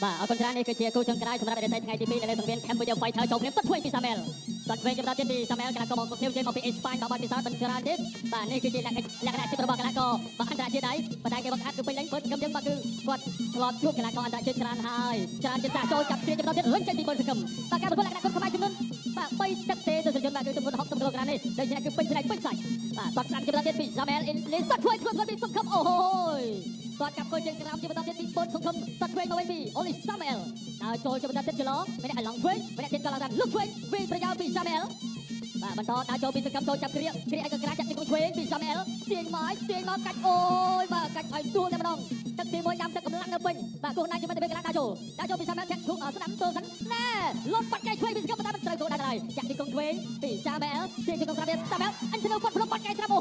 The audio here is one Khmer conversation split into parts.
បាទអរគុណច្រើននេះគឺជាគូចុងក្រោយសម្រាប់រយៈថ្ងៃទី2នៅលើសង្វៀន Cambodia Fighter ចូលព្រៀងទឹកធ្វើពីសាមែលគាត់ធ្វើជាបន្តទៀតពីសាមែលកីឡាករមកគ្នាយើងមកពីអេស្ប៉ាញមកបាត់ពិសោធន៍មិនច្រើនទៀតបាទនេះគឺជាលក្ខណៈចិត្តរបស់កីឡាករបាទអន្តរជាតិដែរប៉ុន្តែគេបង្ហាត់គឺពេញលេញបើសង្គមយើងបាទគឺគាត់ឆ្លតជួបកីឡាករអន្តរជាតិច្រើនហើយច្រើនជាសាចូលចាប់ព្រៀងជាបន្តទៀតរុញចេញពីបើសង្គមបាទការប្រកួតលក្ខណៈគុណខ្មែរចំនួនបាទ3ទឹកទេទៅសញ្ជូនបាទគឺចំនួន60គីឡូក្រាមនេះដូច្នេះគឺពេញផ្នែកពេញសាច់បាទគាត់ស្អាតជាបន្តទៀតពីសាមែលអ៊ីនលីសគាត់ធ្វើពីសង្គមអូយគាត់កាប់គល់ជើងក្រោមជាបន្តទៀតពីបុនសង្គមគាត់ធ្វើមកវិញពីអូលីសាមែលដើរចូលជាបន្តទៀតចលោម្នាក់ឲ្យឡងធ្វើម្នាក់ទៀតក៏ឡើងតាមលុកធ្វើពីប្រយោជន៍ពីសាមែលបាទបន្តដើរចូលពីសង្គមចូលចាប់គ្រាឲ្យក៏ក្រាចាក់ជាគូធ្វើពីសាមែលទាញមកកាច់អូយបាទកាច់ឲ្យទួលតែម្ដងទឹកទី1ដាំទឹកកម្លាំងនៅពេញបាទគោះដៃជាបន្តទៀតកន្លងដើរចូលពីសាមែលធាក់ឈូងស្ដាំទល់សិនណែលុតបាត់កែធ្វើពីសង្គមបន្តមិនត្រូវគោះដៃឡើយចាក់ទីគង់ធ្វើពីសាមែលទាញជាគង់ស្ដាំទៀតសាមែលអញធ្នូគាត់ផ្លុំបាត់កែស្ដាំអូ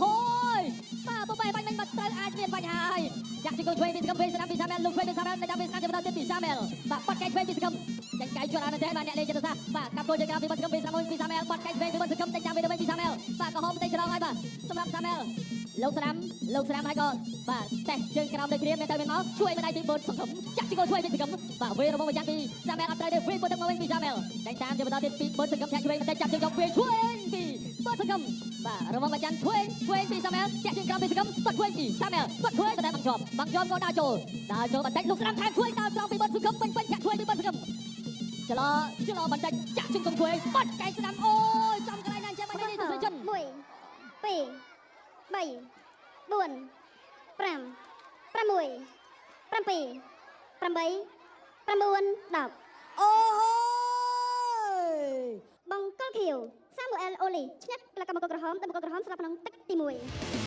យបាទបបែបាញ់មិនបាត់ត្រូវអាចមានបញ្ហាហើយចាក់ទីគង់ធ្វើពីសង្គមវិញស្ដាំពីសាមែលលុកធ្វើពីសាមែលនៅចាំពីស្ដាំជាបន្តទៀតពីសាមែលបាទបាត់កែធ្វើពីសង្គមចាញ់កែជួយអត់ទេបាទអ្នកលេងចិត្តសាបាទកាប់គោលជាក្រោមពីបាត់សង្គមពីសាមុនពីសាមែលបាត់កែធ្វើពីបាត់សង្គមតែចាំពីទៅវិញពីសាមែលបាទកំហុសបន្តិចត្រង់ហើយបាទសម្រាប់សាមែលលោកស្ដាំហើយក៏បាទតេះជើងក្រោមដូចព្រាមមានទៅមានមកជួយបណ្ដៃពីបុនសង្គមចាក់ជាគោលជួយពីសង្គមបាទវេររបស់ម្យ៉ាងពីសាមែលអត់ត្រូវទេវេបុនទឹកមកវិញពីសាមែលតែតាមជាបន្តទៀតពីបុនសង្គមចាក់ជួយបន្តិចចាប់ជើងយកវេជួយពីបុនសង្គមបាទរបស់ម្យ៉ាងជួយពីសាមែលចាក់ជើងក្រោមពីសង្គមបាត់ជួយពីសាមែលបាត់ជួយតែបង្ជាប់ក៏ដើរចូលបន្តិចលោកស្ដាំថែមជួយដើរត្រង់ពីបុនសង្គមពេញចាក់ជួយពីបុនសង្គមចលោបន្តិចចាក់ជើងកំជួយបាត់កែស្ដាំអូយចំកន្លែងណាចាំមិននេះទៅសិន1 2 3 4 5 6 7 8 9 10អូយបង្គោលខៀវសាមូអែលអូលីឈ្នះកីឡាករមកក្រហមតែមកក្រហមស្លាប់ក្នុងទឹកទី1